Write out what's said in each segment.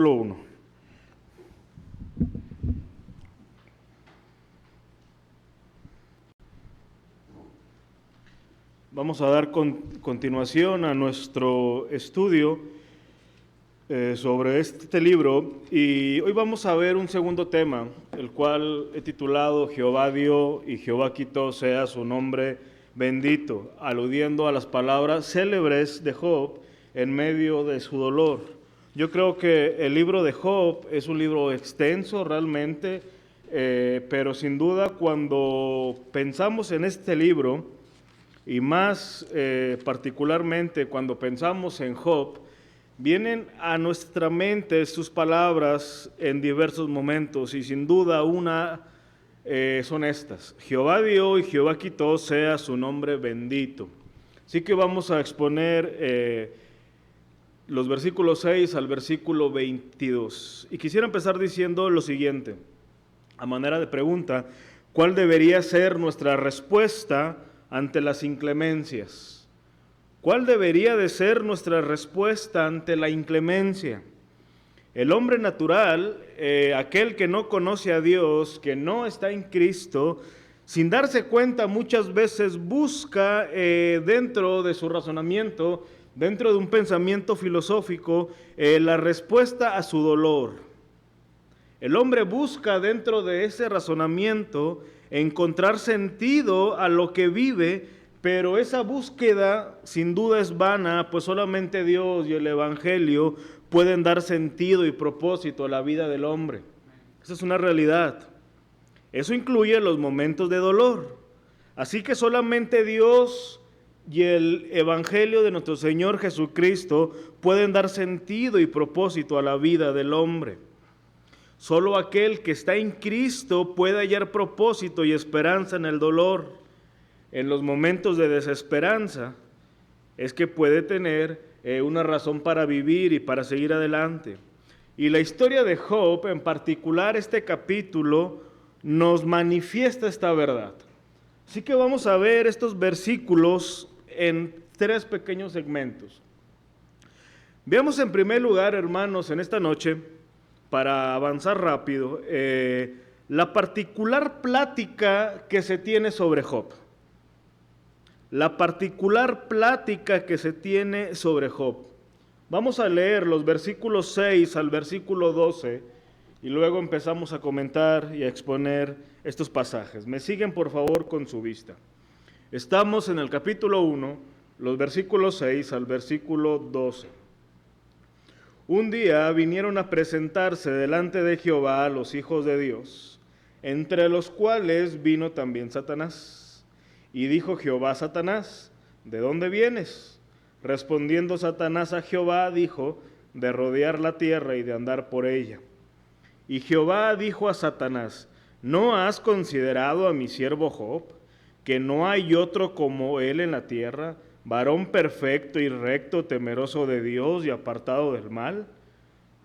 1. Vamos a dar continuación a nuestro estudio sobre este libro, y hoy vamos a ver un segundo tema, el cual he titulado Jehová dio y Jehová quitó, sea su nombre bendito, aludiendo a las palabras célebres de Job en medio de su dolor. Yo creo que el libro de Job es un libro extenso realmente, pero sin duda cuando pensamos en este libro, y más particularmente cuando pensamos en Job, vienen a nuestra mente sus palabras en diversos momentos, y sin duda una son estas: Jehová dio y Jehová quitó, sea su nombre bendito. Así que vamos a exponer los versículos 6 al versículo 22. Y quisiera empezar diciendo lo siguiente, a manera de pregunta: ¿cuál debería ser nuestra respuesta ante las inclemencias? ¿Cuál debería de ser nuestra respuesta ante la inclemencia? El hombre natural, aquel que no conoce a Dios, que no está en Cristo, sin darse cuenta muchas veces busca dentro de su razonamiento, dentro de un pensamiento filosófico, la respuesta a su dolor. El hombre busca dentro de ese razonamiento encontrar sentido a lo que vive, pero esa búsqueda sin duda es vana, pues solamente Dios y el Evangelio pueden dar sentido y propósito a la vida del hombre. Esa es una realidad. Eso incluye los momentos de dolor. Así que solamente Dios y el Evangelio de nuestro Señor Jesucristo pueden dar sentido y propósito a la vida del hombre. Solo aquel que está en Cristo puede hallar propósito y esperanza en el dolor. En los momentos de desesperanza es que puede tener una razón para vivir y para seguir adelante. Y la historia de Job, en particular este capítulo, nos manifiesta esta verdad. Así que vamos a ver estos versículos en 3 pequeños segmentos. Veamos en primer lugar, hermanos, en esta noche, para avanzar rápido, la particular plática que se tiene sobre Job. La particular plática que se tiene sobre Job. Vamos a leer los versículos 6 al versículo 12 y luego empezamos a comentar y a exponer estos pasajes. Me siguen por favor con su vista. Estamos en el capítulo 1, los versículos 6 al versículo 12. Un día vinieron a presentarse delante de Jehová los hijos de Dios, entre los cuales vino también Satanás. Y dijo Jehová a Satanás: ¿de dónde vienes? Respondiendo Satanás a Jehová, dijo: de rodear la tierra y de andar por ella. Y Jehová dijo a Satanás: ¿no has considerado a mi siervo Job, que no hay otro como él en la tierra, varón perfecto y recto, temeroso de Dios y apartado del mal?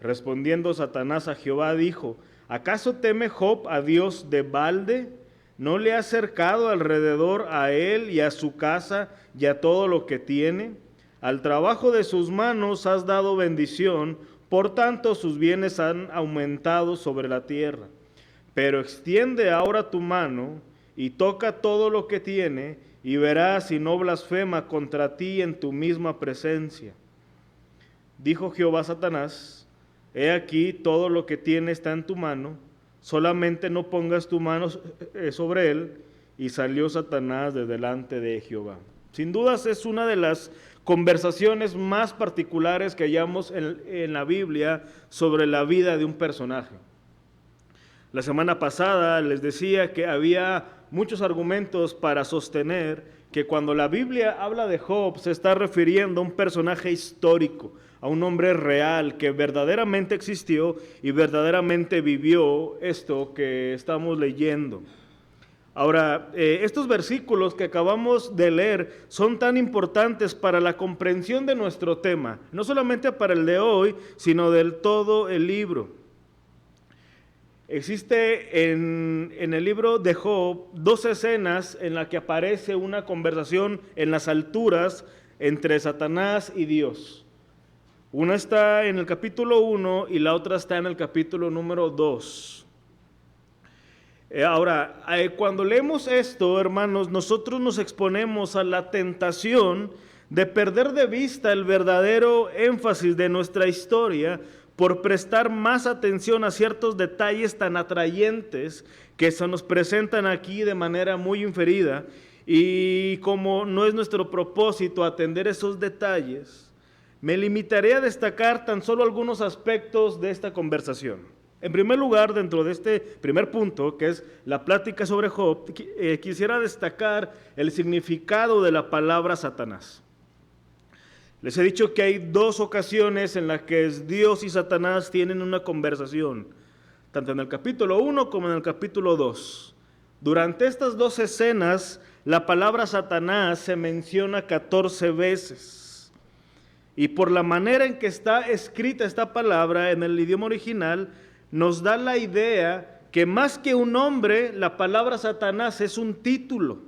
Respondiendo Satanás a Jehová, dijo: ¿acaso teme Job a Dios de balde? ¿No le has cercado alrededor a él y a su casa y a todo lo que tiene? Al trabajo de sus manos has dado bendición, por tanto sus bienes han aumentado sobre la tierra. Pero extiende ahora tu mano y toca todo lo que tiene, y verás si no blasfema contra ti en tu misma presencia. Dijo Jehová a Satanás: he aquí, todo lo que tiene está en tu mano, solamente no pongas tu mano sobre él. Y salió Satanás de delante de Jehová. Sin dudas es una de las conversaciones más particulares que hallamos en la Biblia sobre la vida de un personaje. La semana pasada les decía que había muchos argumentos para sostener que cuando la Biblia habla de Job se está refiriendo a un personaje histórico, a un hombre real que verdaderamente existió y verdaderamente vivió esto que estamos leyendo. Ahora, estos versículos que acabamos de leer son tan importantes para la comprensión de nuestro tema, no solamente para el de hoy, sino del todo el libro. Existe en el libro de Job 2 escenas en las que aparece una conversación en las alturas entre Satanás y Dios. Una está en el capítulo 1 y la otra está en el capítulo número 2. Ahora, cuando leemos esto, hermanos, nosotros nos exponemos a la tentación de perder de vista el verdadero énfasis de nuestra historia por prestar más atención a ciertos detalles tan atrayentes que se nos presentan aquí de manera muy inferida, y como no es nuestro propósito atender esos detalles, me limitaré a destacar tan solo algunos aspectos de esta conversación. En primer lugar, dentro de este primer punto, que es la plática sobre Job, quisiera destacar el significado de la palabra Satanás. Les he dicho que hay dos ocasiones en las que Dios y Satanás tienen una conversación, tanto en el capítulo 1 como en el capítulo 2. Durante estas dos escenas, la palabra Satanás se menciona 14 veces. Y por la manera en que está escrita esta palabra en el idioma original, nos da la idea que más que un nombre, la palabra Satanás es un título.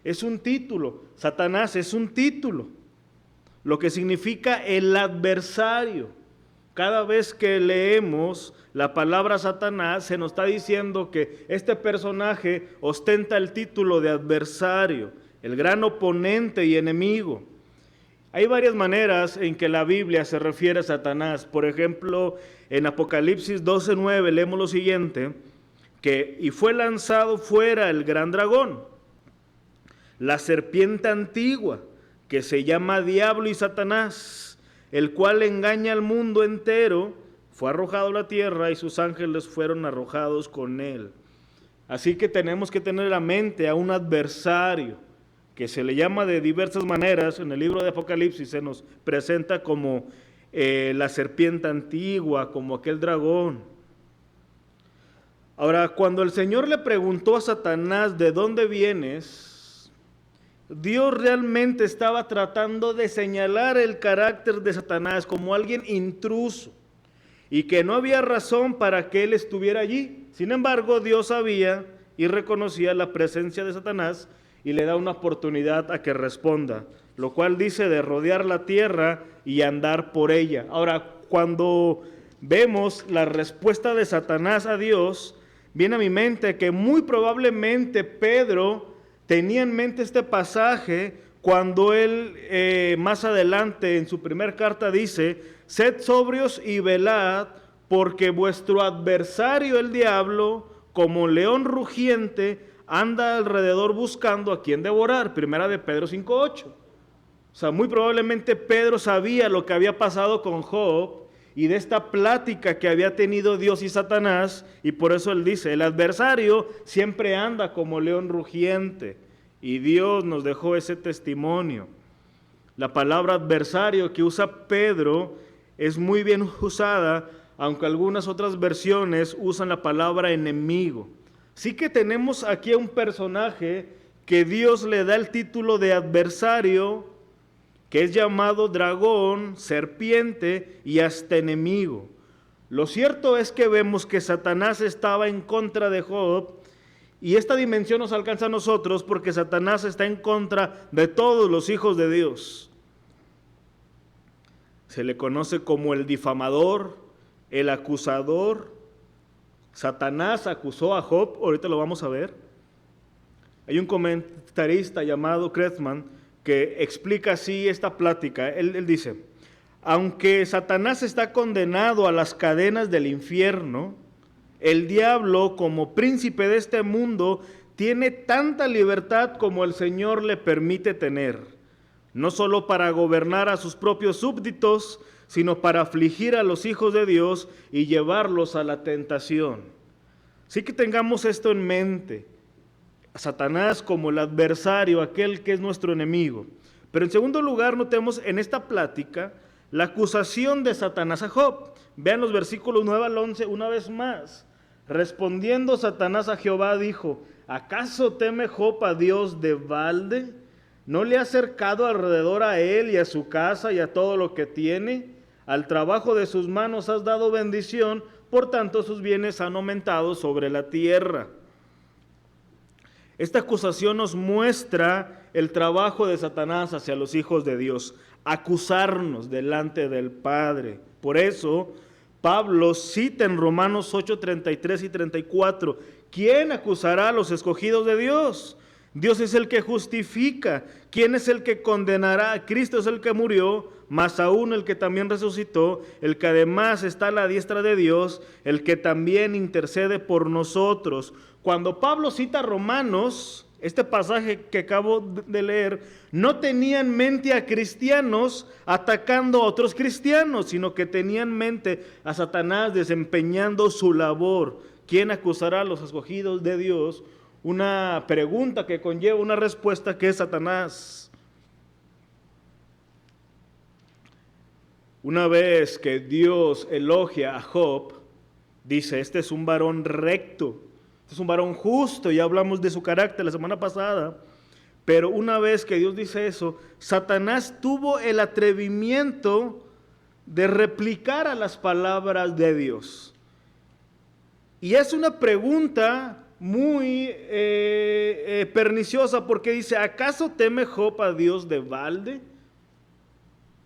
Es un título. Satanás es un título. Lo que significa el adversario. Cada vez que leemos la palabra Satanás, se nos está diciendo que este personaje ostenta el título de adversario, el gran oponente y enemigo. Hay varias maneras en que la Biblia se refiere a Satanás. Por ejemplo, en Apocalipsis 12:9 leemos lo siguiente, que y fue lanzado fuera el gran dragón, la serpiente antigua, que se llama Diablo y Satanás, el cual engaña al mundo entero, fue arrojado a la tierra y sus ángeles fueron arrojados con él. Así que tenemos que tener en la mente a un adversario, que se le llama de diversas maneras. En el libro de Apocalipsis se nos presenta como la serpiente antigua, como aquel dragón. Ahora, cuando el Señor le preguntó a Satanás, ¿de dónde vienes?, Dios realmente estaba tratando de señalar el carácter de Satanás como alguien intruso y que no había razón para que él estuviera allí. Sin embargo, Dios sabía y reconocía la presencia de Satanás y le da una oportunidad a que responda, lo cual dice de rodear la tierra y andar por ella. Ahora, cuando vemos la respuesta de Satanás a Dios, viene a mi mente que muy probablemente Pedro tenía en mente este pasaje cuando él más adelante en su primera carta dice, sed sobrios y velad, porque vuestro adversario el diablo, como león rugiente, anda alrededor buscando a quien devorar. Primera de Pedro 5:8. O sea, muy probablemente Pedro sabía lo que había pasado con Job y de esta plática que había tenido Dios y Satanás, y por eso él dice, el adversario siempre anda como león rugiente, y Dios nos dejó ese testimonio. La palabra adversario que usa Pedro es muy bien usada, aunque algunas otras versiones usan la palabra enemigo. Sí que tenemos aquí a un personaje que Dios le da el título de adversario, que es llamado dragón, serpiente y hasta enemigo. Lo cierto es que vemos que Satanás estaba en contra de Job, y esta dimensión nos alcanza a nosotros porque Satanás está en contra de todos los hijos de Dios. Se le conoce como el difamador, el acusador. Satanás acusó a Job, ahorita lo vamos a ver. Hay un comentarista llamado Kretzmann que explica así esta plática. Él dice, aunque Satanás está condenado a las cadenas del infierno, el diablo como príncipe de este mundo tiene tanta libertad como el Señor le permite tener, no solo para gobernar a sus propios súbditos, sino para afligir a los hijos de Dios y llevarlos a la tentación. Sí que tengamos esto en mente. Satanás como el adversario, aquel que es nuestro enemigo. Pero en segundo lugar, notemos en esta plática la acusación de Satanás a Job. Vean los versículos 9 al 11 una vez más. Respondiendo Satanás a Jehová dijo, ¿acaso teme Job a Dios de balde? ¿No le ha acercado alrededor a él y a su casa y a todo lo que tiene? Al trabajo de sus manos has dado bendición, por tanto sus bienes han aumentado sobre la tierra. Esta acusación nos muestra el trabajo de Satanás hacia los hijos de Dios. acusarnos delante del Padre. Por eso, Pablo cita en Romanos 8, 33 y 34, ¿quién acusará a los escogidos de Dios? Dios es el que justifica. ¿Quién es el que condenará? Cristo es el que murió, más aún el que también resucitó, el que además está a la diestra de Dios, el que también intercede por nosotros. Cuando Pablo cita Romanos, este pasaje que acabo de leer, no tenía en mente a cristianos atacando a otros cristianos, sino que tenía en mente a Satanás desempeñando su labor. ¿Quién acusará a los escogidos de Dios? Una pregunta que conlleva una respuesta, que es Satanás. Una vez que Dios elogia a Job, dice, este es un varón recto, este es un varón justo, ya hablamos de su carácter la semana pasada, pero una vez que Dios dice eso, Satanás tuvo el atrevimiento de replicar a las palabras de Dios. Y es una pregunta muy perniciosa, porque dice, ¿acaso teme Job a Dios de balde?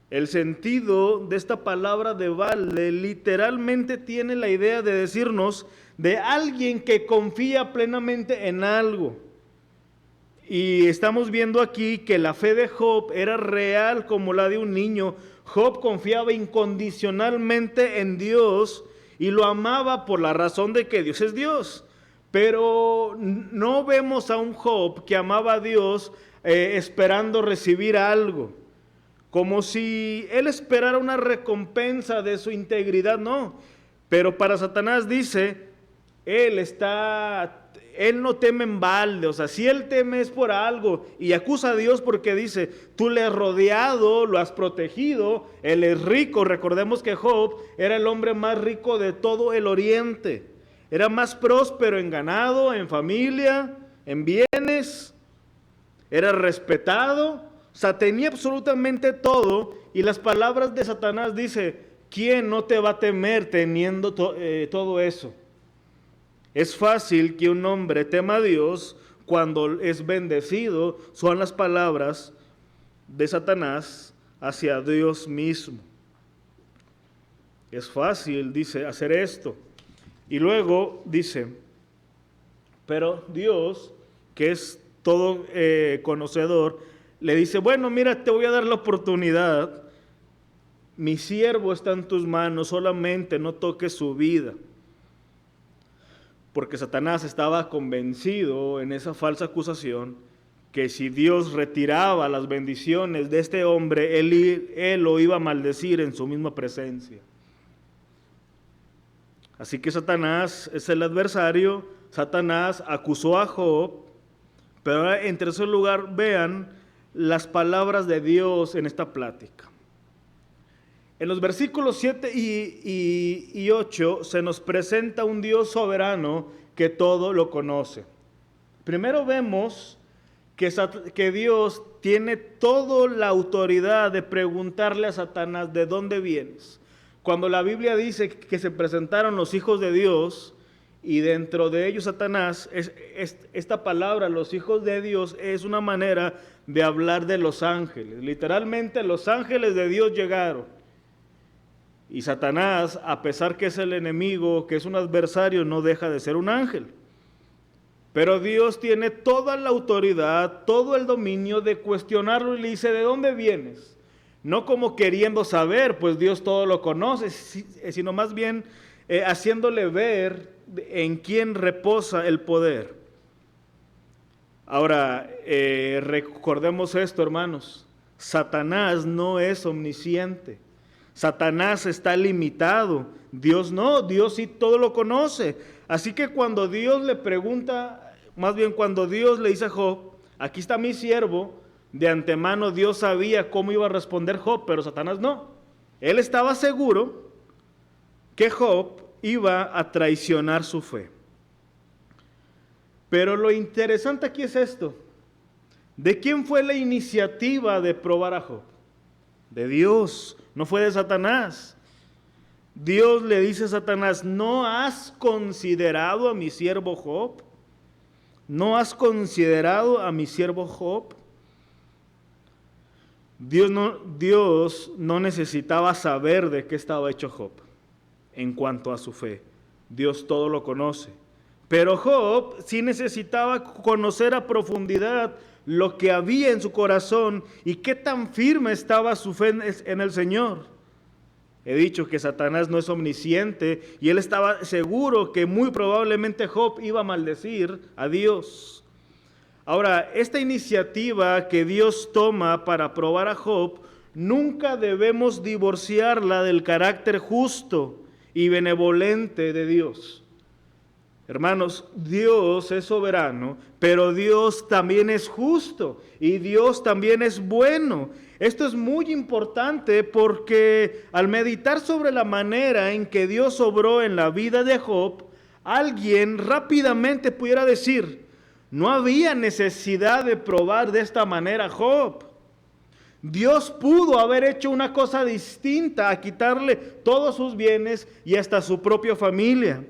El sentido de esta palabra de balde literalmente tiene la idea de decirnos de alguien que confía plenamente en algo. Y estamos viendo aquí que la fe de Job era real como la de un niño. Job confiaba incondicionalmente en Dios y lo amaba por la razón de que Dios es Dios. Pero no vemos a un Job que amaba a Dios esperando recibir algo, como si él esperara una recompensa de su integridad, no. Pero para Satanás dice, él no teme en balde, o sea, si él teme es por algo, y acusa a Dios porque dice, tú le has rodeado, lo has protegido, él es rico. Recordemos que Job era el hombre más rico de todo el oriente. Era más próspero en ganado, en familia, en bienes. Era respetado. O sea, tenía absolutamente todo. Y las palabras de Satanás dice, ¿quién no te va a temer teniendo todo eso? Es fácil que un hombre tema a Dios cuando es bendecido. Son las palabras de Satanás hacia Dios mismo. Es fácil, dice, hacer esto. Y luego dice, pero Dios, que es todo conocedor, le dice, bueno, mira, te voy a dar la oportunidad. Mi siervo está en tus manos, solamente no toques su vida. Porque Satanás estaba convencido en esa falsa acusación que si Dios retiraba las bendiciones de este hombre, él lo iba a maldecir en su misma presencia. Así que Satanás es el adversario. Satanás acusó a Job, pero ahora en tercer lugar vean las palabras de Dios en esta plática. En los versículos 7 y 8 se nos presenta un Dios soberano que todo lo conoce. Primero vemos que Dios tiene toda la autoridad de preguntarle a Satanás, ¿de dónde vienes? Cuando la Biblia dice que se presentaron los hijos de Dios y dentro de ellos Satanás, esta palabra, los hijos de Dios, es una manera de hablar de los ángeles. Literalmente los ángeles de Dios llegaron. Y Satanás, a pesar que es el enemigo, que es un adversario, no deja de ser un ángel. Pero Dios tiene toda la autoridad, todo el dominio de cuestionarlo y le dice, ¿de dónde vienes? No como queriendo saber, pues Dios todo lo conoce, sino más bien haciéndole ver en quién reposa el poder. Ahora, recordemos esto, hermanos. Satanás no es omnisciente. Satanás está limitado. Dios no, Dios sí todo lo conoce. Así que cuando Dios le pregunta, más bien cuando Dios le dice a Job, aquí está mi siervo, de antemano Dios sabía cómo iba a responder Job, pero Satanás no. Él estaba seguro que Job iba a traicionar su fe. Pero lo interesante aquí es esto. ¿De quién fue la iniciativa de probar a Job? De Dios, no fue de Satanás. Dios le dice a Satanás, ¿no has considerado a mi siervo Job? ¿No has considerado a mi siervo Job? Dios no necesitaba saber de qué estaba hecho Job en cuanto a su fe. Dios todo lo conoce. Pero Job sí necesitaba conocer a profundidad lo que había en su corazón y qué tan firme estaba su fe en el Señor. He dicho que Satanás no es omnisciente y él estaba seguro que muy probablemente Job iba a maldecir a Dios. Ahora, esta iniciativa que Dios toma para probar a Job, nunca debemos divorciarla del carácter justo y benevolente de Dios. Hermanos, Dios es soberano, pero Dios también es justo y Dios también es bueno. Esto es muy importante porque al meditar sobre la manera en que Dios obró en la vida de Job, alguien rápidamente pudiera decir, no había necesidad de probar de esta manera a Job. Dios pudo haber hecho una cosa distinta a quitarle todos sus bienes y hasta su propia familia.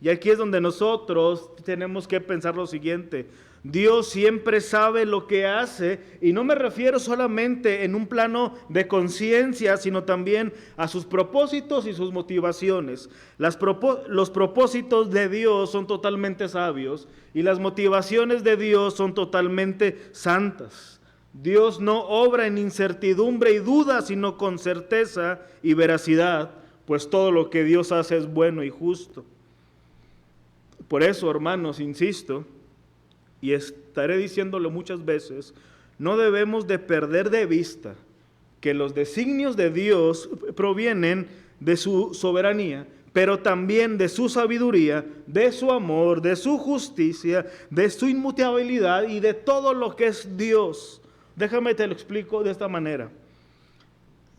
Y aquí es donde nosotros tenemos que pensar lo siguiente. Dios siempre sabe lo que hace, y no me refiero solamente en un plano de conciencia, sino también a sus propósitos y sus motivaciones. Los propósitos de Dios son totalmente sabios y las motivaciones de Dios son totalmente santas. Dios no obra en incertidumbre y duda, sino con certeza y veracidad, pues todo lo que Dios hace es bueno y justo. Por eso, hermanos, insisto, y estaré diciéndolo muchas veces, no debemos de perder de vista que los designios de Dios provienen de su soberanía, pero también de su sabiduría, de su amor, de su justicia, de su inmutabilidad y de todo lo que es Dios. Déjame te lo explico de esta manera.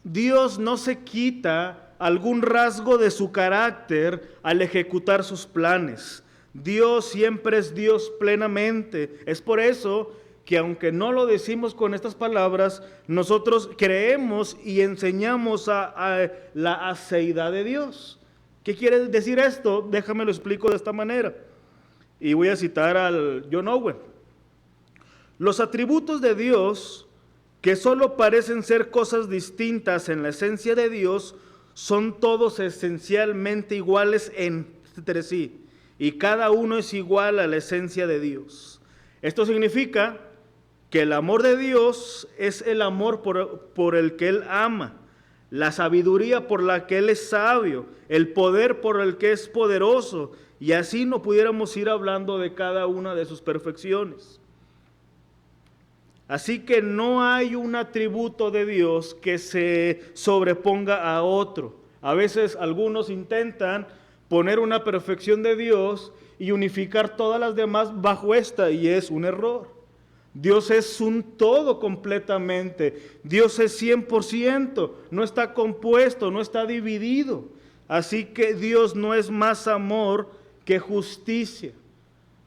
Dios no se quita algún rasgo de su carácter al ejecutar sus planes. Dios siempre es Dios plenamente. Es por eso que aunque no lo decimos con estas palabras, nosotros creemos y enseñamos a la aceidad de Dios. ¿Qué quiere decir esto? Déjame lo explico de esta manera. Y voy a citar al John Owen. Los atributos de Dios, que solo parecen ser cosas distintas en la esencia de Dios, son todos esencialmente iguales entre sí. Y cada uno es igual a la esencia de Dios. Esto significa que el amor de Dios es el amor por el que Él ama, la sabiduría por la que Él es sabio, el poder por el que es poderoso, y así no pudiéramos ir hablando de cada una de sus perfecciones. Así que no hay un atributo de Dios que se sobreponga a otro. A veces algunos intentan poner una perfección de Dios y unificar todas las demás bajo esta, y es un error. Dios es un todo completamente. Dios es 100%, no está compuesto, no está dividido. Así que Dios no es más amor que justicia.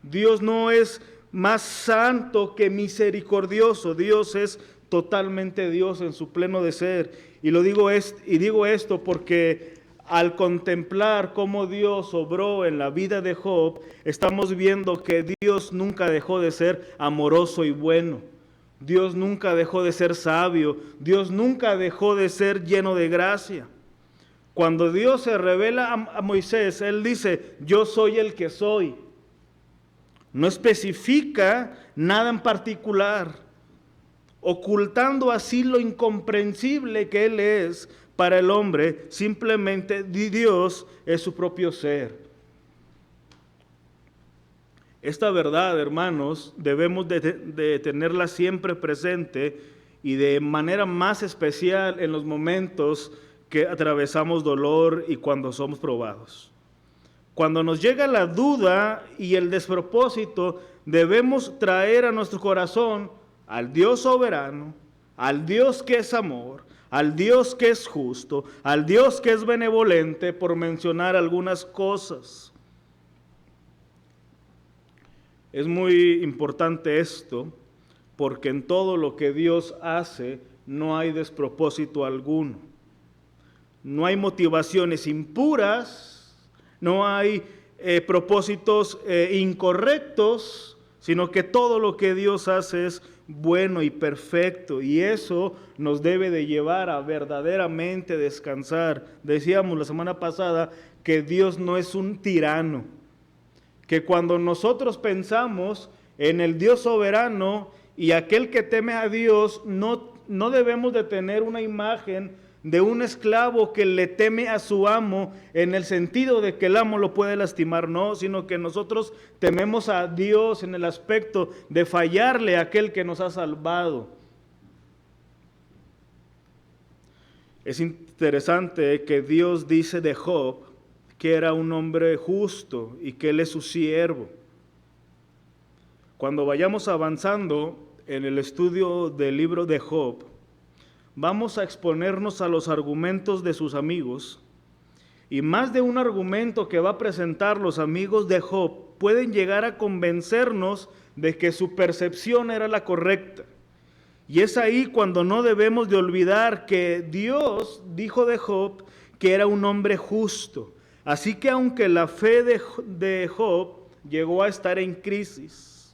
Dios no es más santo que misericordioso. Dios es totalmente Dios en su pleno de ser. Y digo esto porque al contemplar cómo Dios obró en la vida de Job, estamos viendo que Dios nunca dejó de ser amoroso y bueno. Dios nunca dejó de ser sabio. Dios nunca dejó de ser lleno de gracia. Cuando Dios se revela a Moisés, Él dice, yo soy el que soy. No especifica nada en particular, ocultando así lo incomprensible que Él es para el hombre. Simplemente Dios es su propio ser. Esta verdad, hermanos, debemos de tenerla siempre presente y de manera más especial en los momentos que atravesamos dolor y cuando somos probados. Cuando nos llega la duda y el despropósito, debemos traer a nuestro corazón al Dios soberano, al Dios que es amor, al Dios que es justo, al Dios que es benevolente, por mencionar algunas cosas. Es muy importante esto, porque en todo lo que Dios hace no hay despropósito alguno. No hay motivaciones impuras, no hay propósitos incorrectos, sino que todo lo que Dios hace es bueno y perfecto, y eso nos debe de llevar a verdaderamente descansar. Decíamos la semana pasada que Dios no es un tirano, que cuando nosotros pensamos en el Dios soberano y aquel que teme a Dios, no debemos de tener una imagen de un esclavo que le teme a su amo en el sentido de que el amo lo puede lastimar, no, sino que nosotros tememos a Dios en el aspecto de fallarle a aquel que nos ha salvado. Es interesante que Dios dice de Job que era un hombre justo y que él es su siervo. Cuando vayamos avanzando en el estudio del libro de Job, vamos a exponernos a los argumentos de sus amigos, y más de un argumento que va a presentar los amigos de Job pueden llegar a convencernos de que su percepción era la correcta. Y es ahí cuando no debemos de olvidar que Dios dijo de Job que era un hombre justo. Así que aunque la fe de Job llegó a estar en crisis,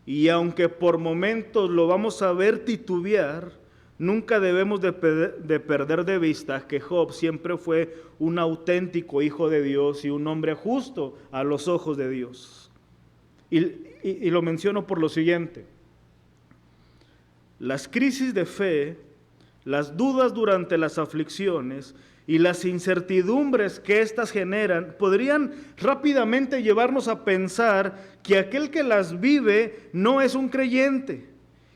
y aunque por momentos lo vamos a ver titubear, nunca debemos de perder de vista que Job siempre fue un auténtico hijo de Dios y un hombre justo a los ojos de Dios. Y lo menciono por lo siguiente: las crisis de fe, las dudas durante las aflicciones y las incertidumbres que éstas generan podrían rápidamente llevarnos a pensar que aquel que las vive no es un creyente.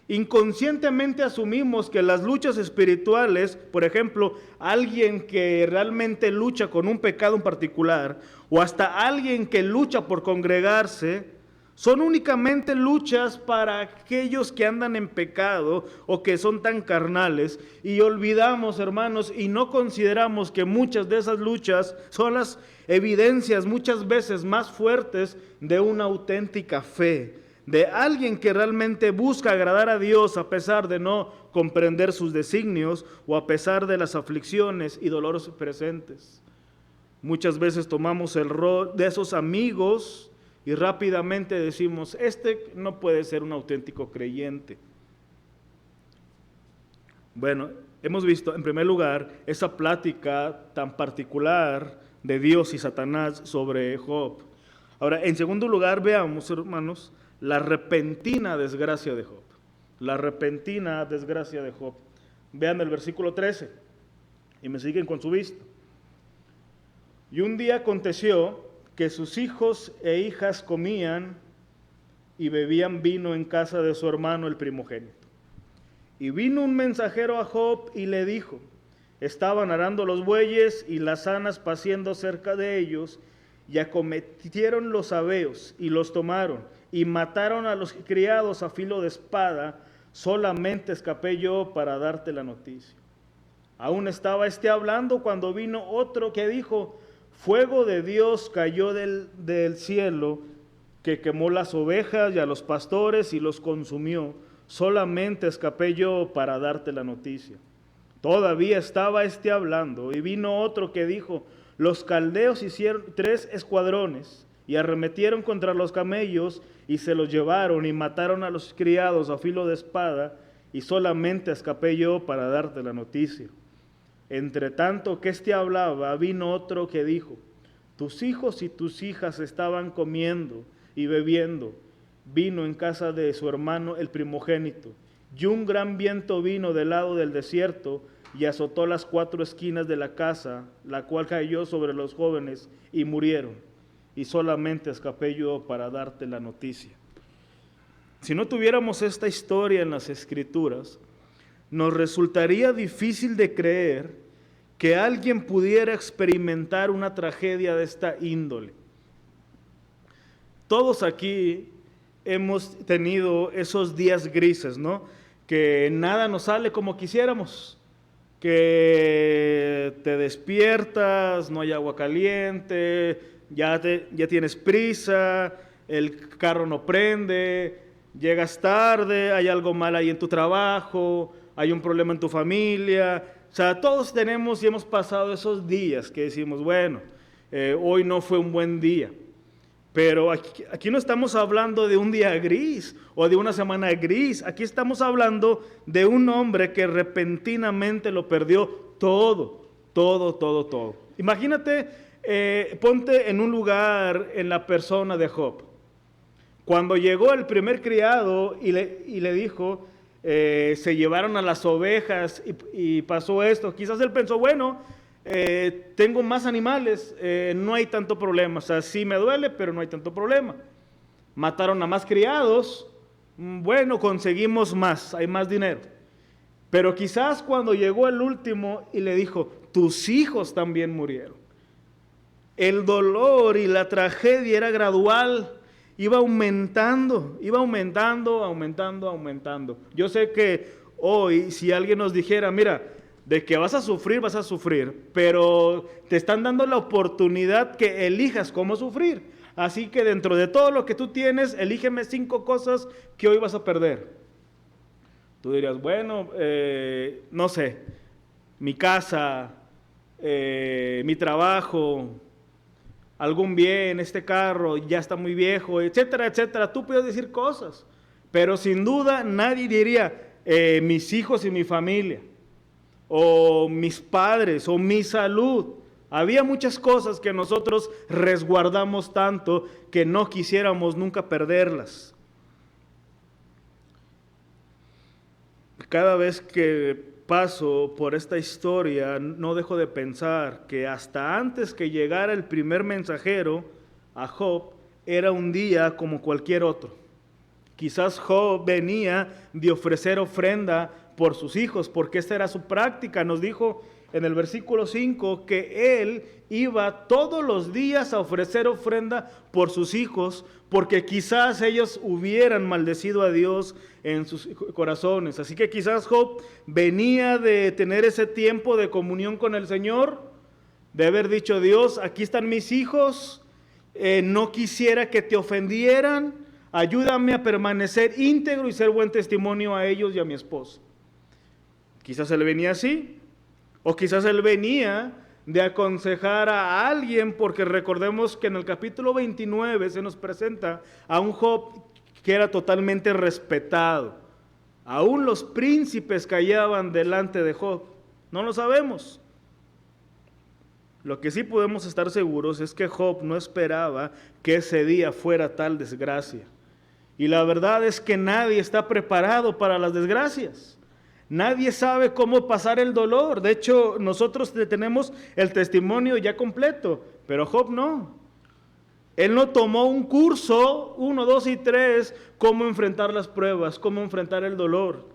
Inconscientemente asumimos que las luchas espirituales, por ejemplo, alguien que realmente lucha con un pecado en particular, o hasta alguien que lucha por congregarse, son únicamente luchas para aquellos que andan en pecado o que son tan carnales, y olvidamos, hermanos, y no consideramos que muchas de esas luchas son las evidencias muchas veces más fuertes de una auténtica fe, de alguien que realmente busca agradar a Dios a pesar de no comprender sus designios o a pesar de las aflicciones y dolores presentes. Muchas veces tomamos el rol de esos amigos y rápidamente decimos, este no puede ser un auténtico creyente. Bueno, hemos visto en primer lugar esa plática tan particular de Dios y Satanás sobre Job. Ahora, en segundo lugar, veamos, hermanos, la repentina desgracia de Job. La repentina desgracia de Job. Vean el versículo 13 y me siguen con su vista. Y un día aconteció que sus hijos e hijas comían y bebían vino en casa de su hermano el primogénito. Y vino un mensajero a Job y le dijo: estaban arando los bueyes y las asnas paciendo cerca de ellos, y acometieron los sabeos y los tomaron y mataron a los criados a filo de espada. Solamente escapé yo para darte la noticia. Aún estaba hablando cuando vino otro que dijo: fuego de Dios cayó del cielo, que quemó las ovejas y a los pastores y los consumió. Solamente escapé yo para darte la noticia. Todavía estaba hablando, y vino otro que dijo: los caldeos hicieron 3 escuadrones y arremetieron contra los camellos y se los llevaron y mataron a los criados a filo de espada, y solamente escapé yo para darte la noticia. Entre tanto que hablaba, vino otro que dijo: tus hijos y tus hijas estaban comiendo y bebiendo vino en casa de su hermano el primogénito, y un gran viento vino del lado del desierto y azotó las 4 esquinas de la casa, la cual cayó sobre los jóvenes y murieron, y solamente escapé yo para darte la noticia. Si no tuviéramos esta historia en las Escrituras, nos resultaría difícil de creer que alguien pudiera experimentar una tragedia de esta índole. Todos aquí hemos tenido esos días grises, ¿no? Que nada nos sale como quisiéramos, que te despiertas, no hay agua caliente, ya tienes prisa, el carro no prende, llegas tarde, hay algo mal ahí en tu trabajo, hay un problema en tu familia. O sea, todos tenemos y hemos pasado esos días que decimos, bueno, hoy no fue un buen día. Pero aquí no estamos hablando de un día gris o de una semana gris. Aquí estamos hablando de un hombre que repentinamente lo perdió todo, todo, todo, todo. Imagínate, ponte en un lugar en la persona de Job. Cuando llegó el primer criado y le dijo, se llevaron a las ovejas y pasó esto, quizás él pensó, bueno, tengo más animales, no hay tanto problema, o sea, sí me duele, pero no hay tanto problema. Mataron a más criados, bueno, conseguimos más, hay más dinero. Pero quizás cuando llegó el último y le dijo, tus hijos también murieron. El dolor y la tragedia era gradual, iba aumentando, aumentando. Yo sé que hoy, si alguien nos dijera, mira, de que vas a sufrir, pero te están dando la oportunidad que elijas cómo sufrir. Así que dentro de todo lo que tú tienes, elígeme 5 cosas que hoy vas a perder. Tú dirías, bueno, no sé, mi casa, mi trabajo, algún bien, este carro ya está muy viejo, etcétera, etcétera. Tú puedes decir cosas, pero sin duda nadie diría mis hijos y mi familia, o mis padres, o mi salud. Había muchas cosas que nosotros resguardamos tanto que no quisiéramos nunca perderlas. Cada vez que paso por esta historia, no dejo de pensar que hasta antes que llegara el primer mensajero a Job, era un día como cualquier otro. Quizás Job venía de ofrecer ofrenda por sus hijos, porque esta era su práctica. Nos dijo en el versículo 5 que él iba todos los días a ofrecer ofrenda por sus hijos, porque quizás ellos hubieran maldecido a Dios en sus corazones. Así que quizás Job venía de tener ese tiempo de comunión con el Señor, de haber dicho, Dios, aquí están mis hijos, no quisiera que te ofendieran, ayúdame a permanecer íntegro y ser buen testimonio a ellos y a mi esposa. Quizás él venía así, o quizás él venía de aconsejar a alguien, porque recordemos que en el capítulo 29 se nos presenta a un Job que era totalmente respetado. Aún los príncipes callaban delante de Job. No lo sabemos. Lo que sí podemos estar seguros es que Job no esperaba que ese día fuera tal desgracia. Y la verdad es que nadie está preparado para las desgracias. Nadie sabe cómo pasar el dolor. De hecho, nosotros tenemos el testimonio ya completo, pero Job no. Él no tomó un curso, 1, 2 y 3, cómo enfrentar las pruebas, cómo enfrentar el dolor.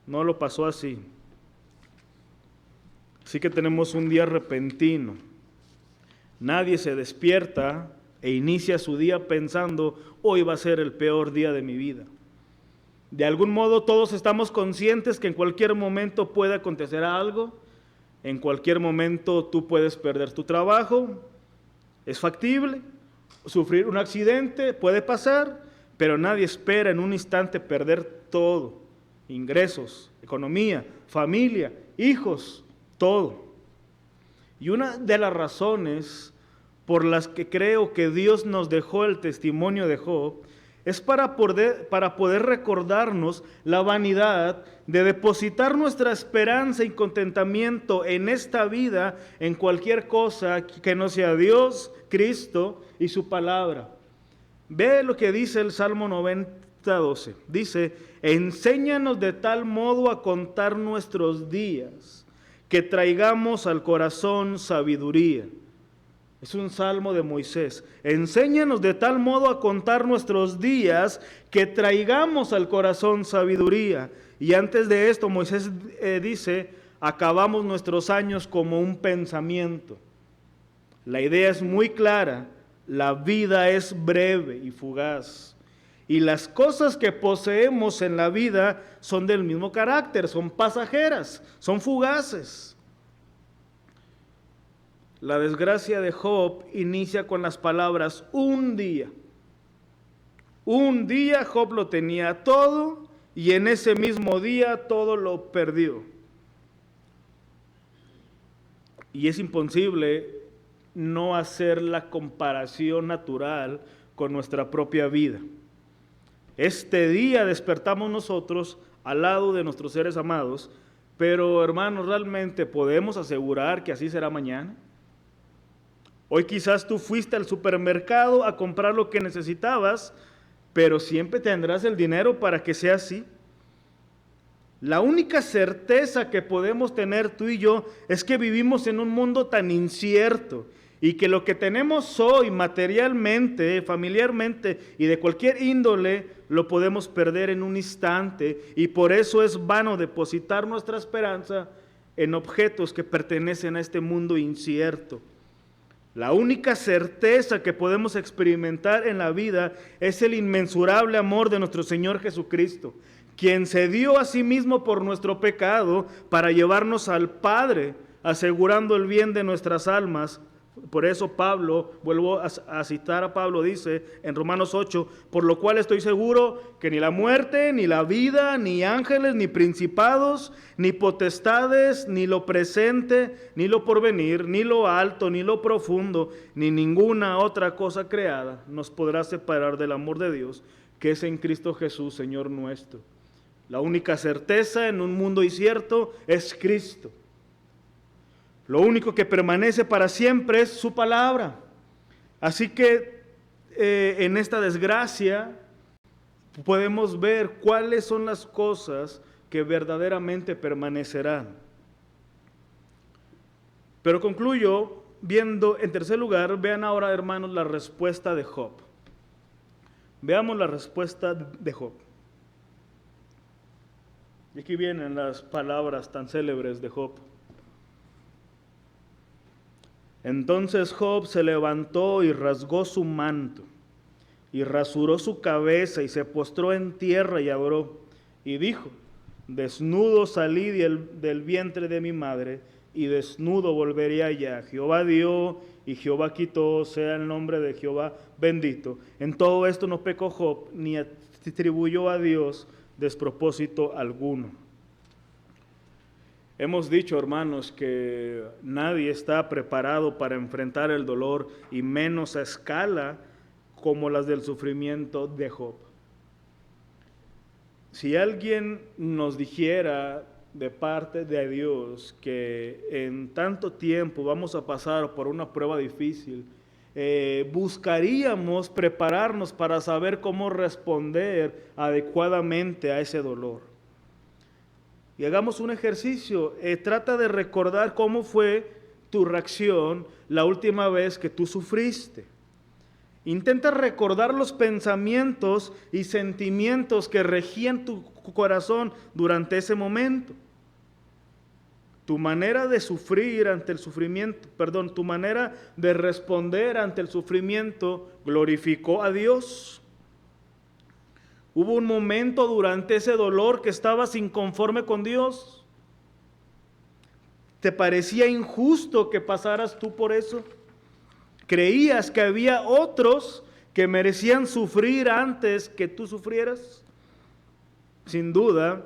No lo pasó así. Así que tenemos un día repentino. Nadie se despierta e inicia su día pensando, hoy va a ser el peor día de mi vida. De algún modo todos estamos conscientes que en cualquier momento puede acontecer algo, en cualquier momento tú puedes perder tu trabajo, es factible, sufrir un accidente puede pasar, pero nadie espera en un instante perder todo, ingresos, economía, familia, hijos, todo. Y una de las razones por las que creo que Dios nos dejó el testimonio de Job es para poder recordarnos la vanidad de depositar nuestra esperanza y contentamiento en esta vida, en cualquier cosa que no sea Dios, Cristo y su palabra. Ve lo que dice el Salmo 90:12. Dice, enséñanos de tal modo a contar nuestros días, que traigamos al corazón sabiduría. Es un salmo de Moisés. Enséñanos de tal modo a contar nuestros días que traigamos al corazón sabiduría. Y antes de esto Moisés dice, acabamos nuestros años como un pensamiento. La idea es muy clara, la vida es breve y fugaz. Y las cosas que poseemos en la vida son del mismo carácter, son pasajeras, son fugaces. La desgracia de Job inicia con las palabras un día. Un día Job lo tenía todo y en ese mismo día todo lo perdió. Y es imposible no hacer la comparación natural con nuestra propia vida. Este día despertamos nosotros al lado de nuestros seres amados, pero hermanos, ¿realmente podemos asegurar que así será mañana? Hoy quizás tú fuiste al supermercado a comprar lo que necesitabas, pero siempre tendrás el dinero para que sea así. La única certeza que podemos tener tú y yo es que vivimos en un mundo tan incierto y que lo que tenemos hoy materialmente, familiarmente y de cualquier índole lo podemos perder en un instante, y por eso es vano depositar nuestra esperanza en objetos que pertenecen a este mundo incierto. La única certeza que podemos experimentar en la vida es el inmensurable amor de nuestro Señor Jesucristo, quien se dio a sí mismo por nuestro pecado para llevarnos al Padre, asegurando el bien de nuestras almas. Por eso Pablo, vuelvo a citar a Pablo, dice en Romanos 8, por lo cual estoy seguro que ni la muerte, ni la vida, ni ángeles, ni principados, ni potestades, ni lo presente, ni lo porvenir, ni lo alto, ni lo profundo, ni ninguna otra cosa creada nos podrá separar del amor de Dios, que es en Cristo Jesús, Señor nuestro. La única certeza en un mundo incierto es Cristo. Lo único que permanece para siempre es su palabra. Así que en esta desgracia podemos ver cuáles son las cosas que verdaderamente permanecerán. Pero concluyo viendo, en tercer lugar, vean ahora, hermanos, la respuesta de Job. Veamos la respuesta de Job. Y aquí vienen las palabras tan célebres de Job. Entonces Job se levantó y rasgó su manto, y rasuró su cabeza, y se postró en tierra y adoró, y dijo: desnudo salí del vientre de mi madre, y desnudo volveré allá. Jehová dio y Jehová quitó, sea el nombre de Jehová bendito. En todo esto no pecó Job, ni atribuyó a Dios despropósito alguno. Hemos dicho, hermanos, que nadie está preparado para enfrentar el dolor, y menos a escala como las del sufrimiento de Job. Si alguien nos dijera de parte de Dios que en tanto tiempo vamos a pasar por una prueba difícil, buscaríamos prepararnos para saber cómo responder adecuadamente a ese dolor. Y hagamos un ejercicio, trata de recordar cómo fue tu reacción la última vez que tú sufriste. Intenta recordar los pensamientos y sentimientos que regían tu corazón durante ese momento. Tu manera de sufrir ante el sufrimiento, tu manera de responder ante el sufrimiento glorificó a Dios. Hubo un momento durante ese dolor que estabas inconforme con Dios. ¿Te parecía injusto que pasaras tú por eso? ¿Creías que había otros que merecían sufrir antes que tú sufrieras? Sin duda,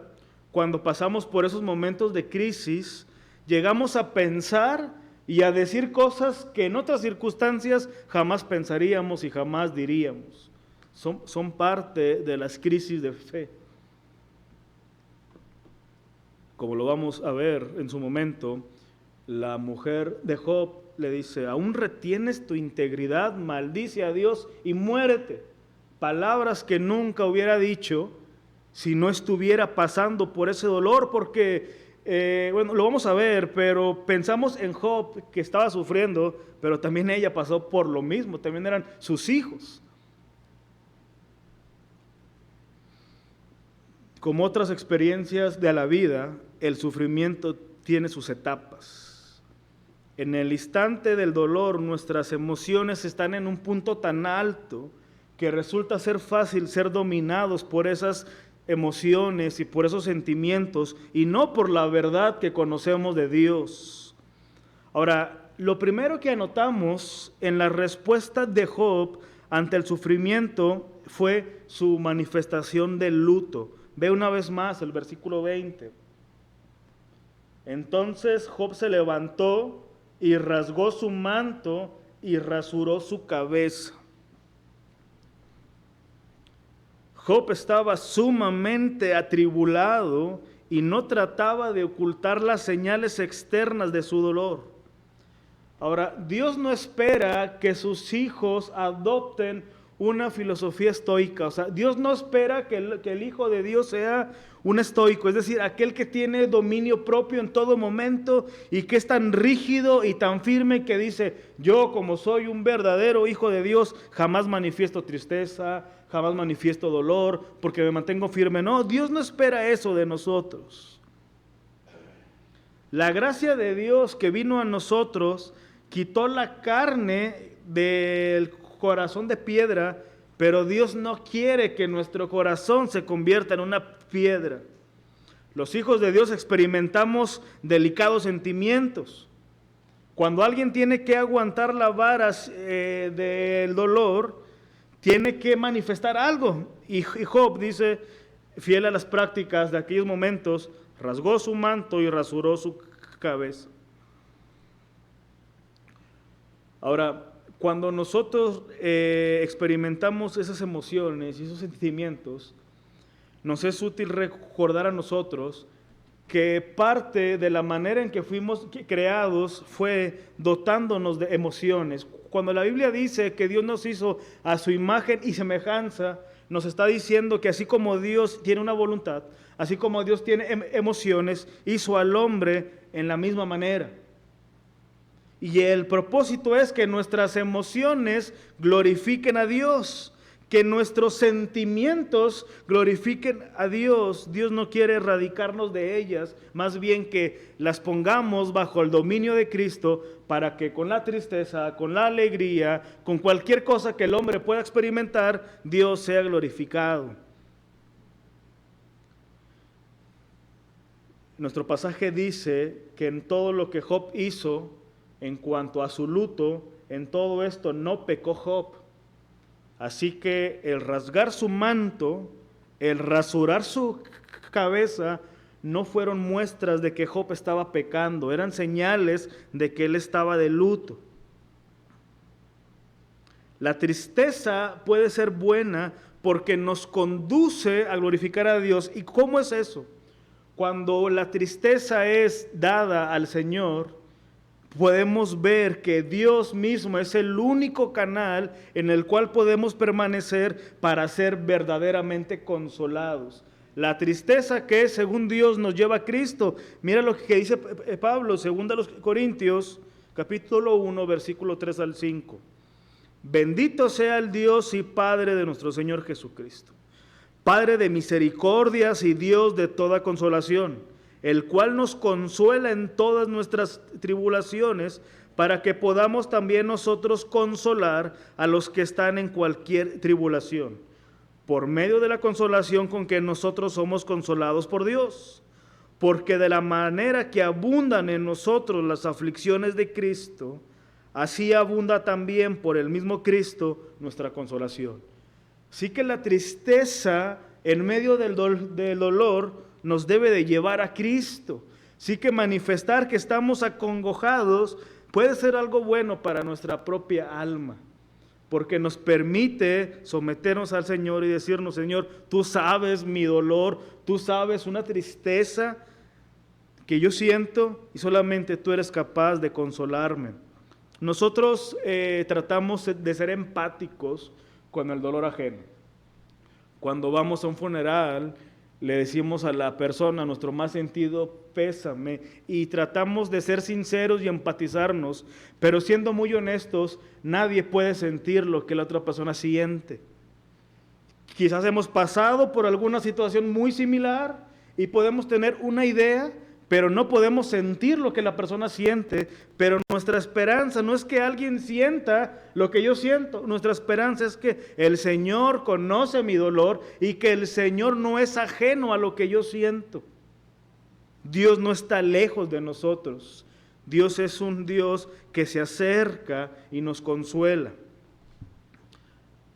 cuando pasamos por esos momentos de crisis, llegamos a pensar y a decir cosas que en otras circunstancias jamás pensaríamos y jamás diríamos. Son parte de las crisis de fe. Como lo vamos a ver en su momento, la mujer de Job le dice: aún retienes tu integridad, maldice a Dios y muérete. Palabras que nunca hubiera dicho si no estuviera pasando por ese dolor, porque, lo vamos a ver, pero pensamos en Job, que estaba sufriendo, pero también ella pasó por lo mismo, también eran sus hijos. Como otras experiencias de la vida, el sufrimiento tiene sus etapas. En el instante del dolor, nuestras emociones están en un punto tan alto que resulta ser fácil ser dominados por esas emociones y por esos sentimientos, y no por la verdad que conocemos de Dios. Ahora, lo primero que anotamos en la respuesta de Job ante el sufrimiento fue su manifestación de luto. Ve una vez más el versículo 20. Entonces Job se levantó y rasgó su manto y rasuró su cabeza. Job estaba sumamente atribulado y no trataba de ocultar las señales externas de su dolor. Ahora, Dios no espera que sus hijos adopten una filosofía estoica. O sea, Dios no espera que el hijo de Dios sea un estoico, es decir, aquel que tiene dominio propio en todo momento y que es tan rígido y tan firme que dice: yo, como soy un verdadero hijo de Dios, jamás manifiesto tristeza, jamás manifiesto dolor, porque me mantengo firme. No, Dios no espera eso de nosotros. La gracia de Dios que vino a nosotros quitó la carne del corazón de piedra, pero Dios no quiere que nuestro corazón se convierta en una piedra. Los hijos de Dios experimentamos delicados sentimientos. Cuando alguien tiene que aguantar la vara del dolor, tiene que manifestar algo. Y Job dice, fiel a las prácticas de aquellos momentos, rasgó su manto y rasuró su cabeza. Ahora, cuando nosotros experimentamos esas emociones y esos sentimientos, nos es útil recordar a nosotros que parte de la manera en que fuimos creados fue dotándonos de emociones. Cuando la Biblia dice que Dios nos hizo a su imagen y semejanza, nos está diciendo que así como Dios tiene una voluntad, así como Dios tiene emociones, hizo al hombre en la misma manera. Y el propósito es que nuestras emociones glorifiquen a Dios, que nuestros sentimientos glorifiquen a Dios. Dios no quiere erradicarnos de ellas, más bien que las pongamos bajo el dominio de Cristo para que con la tristeza, con la alegría, con cualquier cosa que el hombre pueda experimentar, Dios sea glorificado. Nuestro pasaje dice que en todo lo que Job hizo, en cuanto a su luto, en todo esto no pecó Job. Así que el rasgar su manto, el rasurar su cabeza, no fueron muestras de que Job estaba pecando, eran señales de que él estaba de luto. La tristeza puede ser buena porque nos conduce a glorificar a Dios. ¿Y cómo es eso? Cuando la tristeza es dada al Señor, podemos ver que Dios mismo es el único canal en el cual podemos permanecer para ser verdaderamente consolados. La tristeza que según Dios nos lleva a Cristo. Mira lo que dice Pablo, 2 Corintios, capítulo 1, versículo 3 al 5. Bendito sea el Dios y Padre de nuestro Señor Jesucristo, Padre de misericordias y Dios de toda consolación, el cual nos consuela en todas nuestras tribulaciones, para que podamos también nosotros consolar a los que están en cualquier tribulación, por medio de la consolación con que nosotros somos consolados por Dios. Porque de la manera que abundan en nosotros las aflicciones de Cristo, así abunda también por el mismo Cristo nuestra consolación. Así que la tristeza en medio del dolor nos debe de llevar a Cristo. Sí, que manifestar que estamos acongojados puede ser algo bueno para nuestra propia alma, porque nos permite someternos al Señor y decirnos: Señor, tú sabes mi dolor, tú sabes una tristeza que yo siento y solamente tú eres capaz de consolarme. Nosotros tratamos de ser empáticos con el dolor ajeno. Cuando vamos a un funeral, le decimos a la persona nuestro más sentido pésame y tratamos de ser sinceros y empatizarnos, pero siendo muy honestos, nadie puede sentir lo que la otra persona siente. Quizás hemos pasado por alguna situación muy similar y podemos tener una idea, pero no podemos sentir lo que la persona siente. Pero nuestra esperanza no es que alguien sienta lo que yo siento. Nuestra esperanza es que el Señor conoce mi dolor y que el Señor no es ajeno a lo que yo siento. Dios no está lejos de nosotros. Dios es un Dios que se acerca y nos consuela.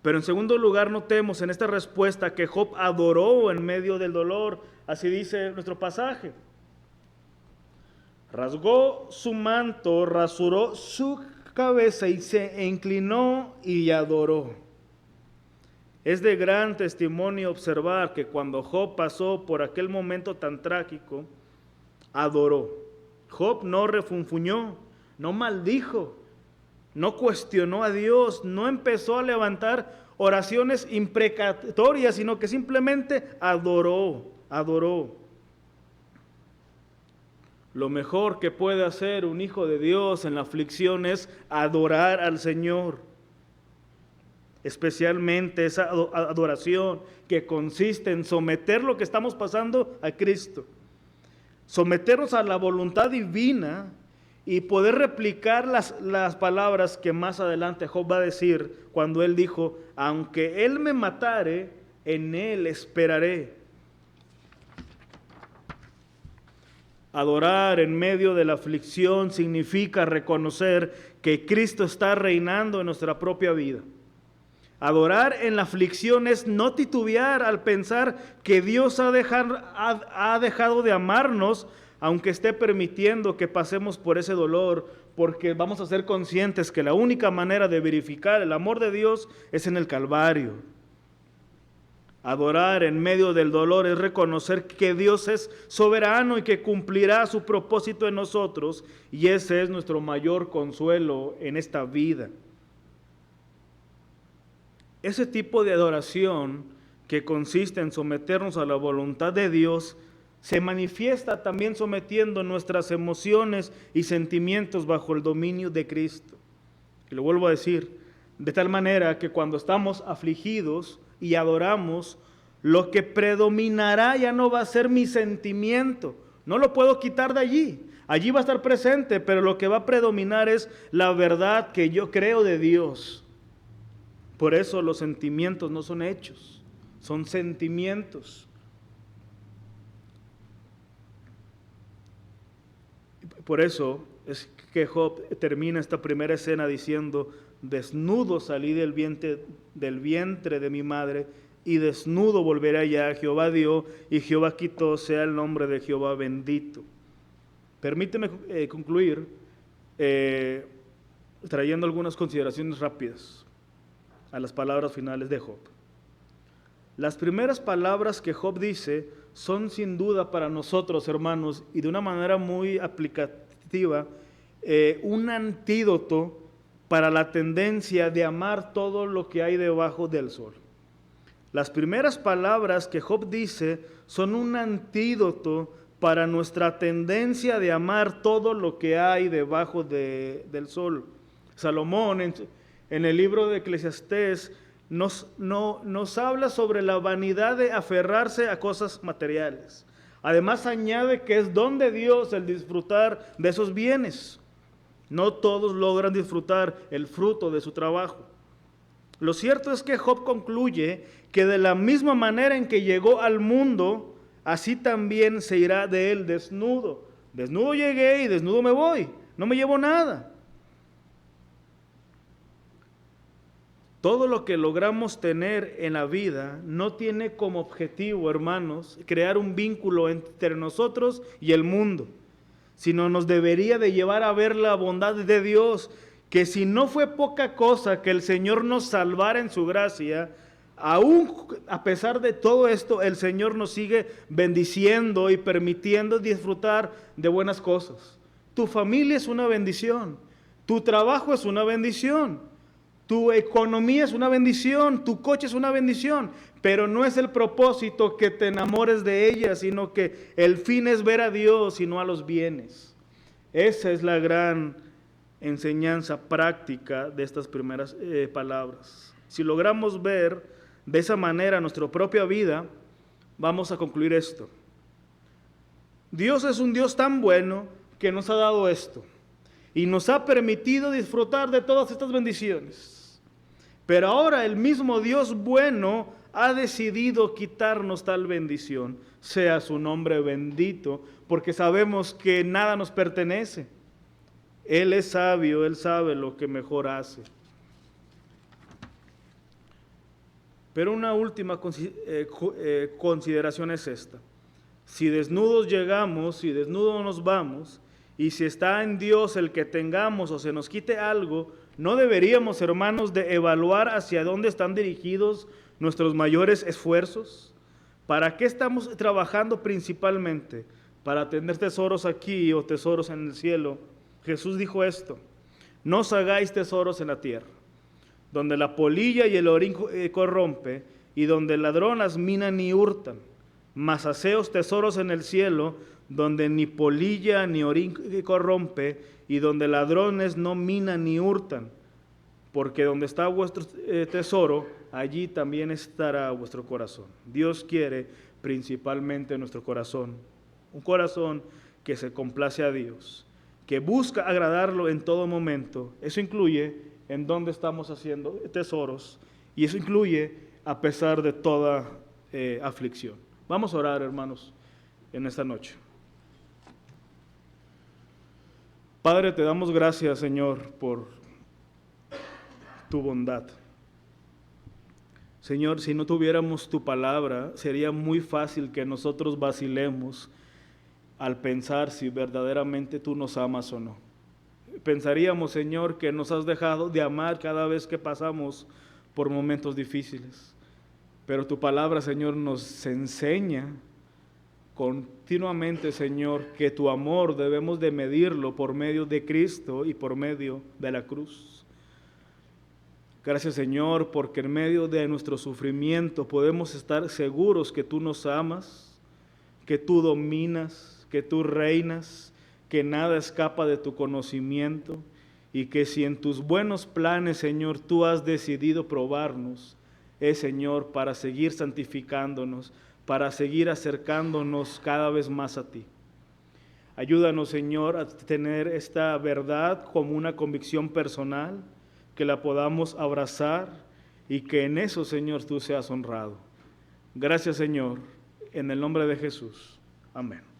Pero en segundo lugar, notemos en esta respuesta que Job adoró en medio del dolor. Así dice nuestro pasaje. Rasgó su manto, rasuró su cabeza y se inclinó y adoró. Es de gran testimonio observar que cuando Job pasó por aquel momento tan trágico, adoró. Job no refunfuñó, no maldijo, no cuestionó a Dios, no empezó a levantar oraciones imprecatorias, sino que simplemente adoró. Lo mejor que puede hacer un hijo de Dios en la aflicción es adorar al Señor. Especialmente esa adoración que consiste en someter lo que estamos pasando a Cristo. Someternos a la voluntad divina y poder replicar las palabras que más adelante Job va a decir cuando él dijo, aunque él me matare, en él esperaré. Adorar en medio de la aflicción significa reconocer que Cristo está reinando en nuestra propia vida. Adorar en la aflicción es no titubear al pensar que Dios ha dejado de amarnos, aunque esté permitiendo que pasemos por ese dolor, porque vamos a ser conscientes que la única manera de verificar el amor de Dios es en el Calvario. Adorar en medio del dolor es reconocer que Dios es soberano y que cumplirá su propósito en nosotros, y ese es nuestro mayor consuelo en esta vida. Ese tipo de adoración que consiste en someternos a la voluntad de Dios se manifiesta también sometiendo nuestras emociones y sentimientos bajo el dominio de Cristo. Y lo vuelvo a decir, de tal manera que cuando estamos afligidos y adoramos, lo que predominará ya no va a ser mi sentimiento, no lo puedo quitar de allí. Allí va a estar presente, pero lo que va a predominar es la verdad que yo creo de Dios. Por eso los sentimientos no son hechos, son sentimientos. Por eso es que Job termina esta primera escena diciendo, desnudo salí del vientre de mi madre, y desnudo volveré allá. Jehová dio y Jehová quitó, sea el nombre de Jehová bendito. Permíteme concluir trayendo algunas consideraciones rápidas a las palabras finales de Job. Las primeras palabras que Job dice son sin duda para nosotros, hermanos, y de una manera muy aplicativa, un antídoto para la tendencia de amar todo lo que hay debajo del sol. Las primeras palabras que Job dice son un antídoto para nuestra tendencia de amar todo lo que hay debajo del sol. Salomón en el libro de Eclesiastés nos habla sobre la vanidad de aferrarse a cosas materiales. Además añade que es don de Dios el disfrutar de esos bienes. No todos logran disfrutar el fruto de su trabajo. Lo cierto es que Job concluye que de la misma manera en que llegó al mundo, así también se irá de él desnudo. Desnudo llegué y desnudo me voy, no me llevo nada. Todo lo que logramos tener en la vida no tiene como objetivo, hermanos, crear un vínculo entre nosotros y el mundo, sino nos debería de llevar a ver la bondad de Dios, que si no fue poca cosa que el Señor nos salvara en su gracia, aún a pesar de todo esto, el Señor nos sigue bendiciendo y permitiendo disfrutar de buenas cosas. Tu familia es una bendición, tu trabajo es una bendición, tu economía es una bendición, tu coche es una bendición, pero no es el propósito que te enamores de ella, sino que el fin es ver a Dios y no a los bienes. Esa es la gran enseñanza práctica de estas primeras palabras. Si logramos ver de esa manera nuestra propia vida, vamos a concluir esto. Dios es un Dios tan bueno que nos ha dado esto y nos ha permitido disfrutar de todas estas bendiciones. Pero ahora el mismo Dios bueno ha decidido quitarnos tal bendición. Sea su nombre bendito, porque sabemos que nada nos pertenece. Él es sabio, Él sabe lo que mejor hace. Pero una última consideración es esta. Si desnudos llegamos, si desnudos nos vamos, y si está en Dios el que tengamos o se nos quite algo, ¿No deberíamos, hermanos, de evaluar hacia dónde están dirigidos nuestros mayores esfuerzos? ¿Para qué estamos trabajando principalmente? ¿Para tener tesoros aquí o tesoros en el cielo? Jesús dijo esto: no os hagáis tesoros en la tierra, donde la polilla y el orín corrompe, y donde el ladrón las mina ni hurtan. Mas haceos tesoros en el cielo, donde ni polilla ni orín corrompe, y donde ladrones no minan ni hurtan. Porque donde está vuestro tesoro, allí también estará vuestro corazón. Dios quiere principalmente nuestro corazón, un corazón que se complace a Dios, que busca agradarlo en todo momento. Eso incluye en dónde estamos haciendo tesoros, y eso incluye a pesar de toda aflicción. Vamos a orar, hermanos, en esta noche. Padre, te damos gracias, Señor, por tu bondad. Señor, si no tuviéramos tu palabra, sería muy fácil que nosotros vacilemos al pensar si verdaderamente tú nos amas o no. Pensaríamos, Señor, que nos has dejado de amar cada vez que pasamos por momentos difíciles. Pero tu palabra, Señor, nos enseña continuamente, Señor, que tu amor debemos de medirlo por medio de Cristo y por medio de la cruz. Gracias, Señor, porque en medio de nuestro sufrimiento podemos estar seguros que tú nos amas, que tú dominas, que tú reinas, que nada escapa de tu conocimiento, y que si en tus buenos planes, Señor, tú has decidido probarnos, es, Señor, para seguir santificándonos, para seguir acercándonos cada vez más a ti. Ayúdanos, Señor, a tener esta verdad como una convicción personal, que la podamos abrazar y que en eso, Señor, tú seas honrado. Gracias, Señor, en el nombre de Jesús. Amén.